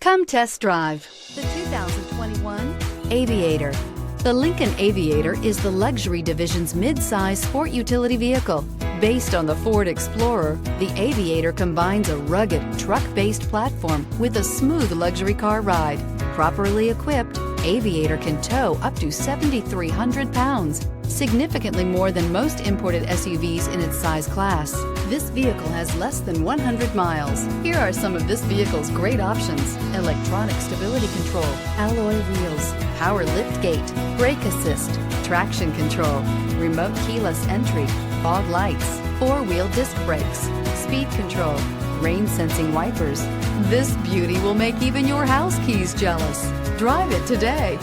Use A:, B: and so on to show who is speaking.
A: Come test drive the 2021 Aviator. The Lincoln Aviator is the luxury division's mid-size sport utility vehicle. Based on the Ford Explorer, the Aviator combines a rugged, truck-based platform with a smooth luxury car ride. Properly equipped, Aviator can tow up to 7,300 pounds, significantly more than most imported SUVs in its size class. This vehicle has less than 100 miles. Here are some of this vehicle's great options: electronic stability control, alloy wheels, power liftgate, brake assist, traction control, remote keyless entry, fog lights, four-wheel disc brakes, speed control, rain sensing wipers. This beauty will make even your house keys jealous. Drive it today.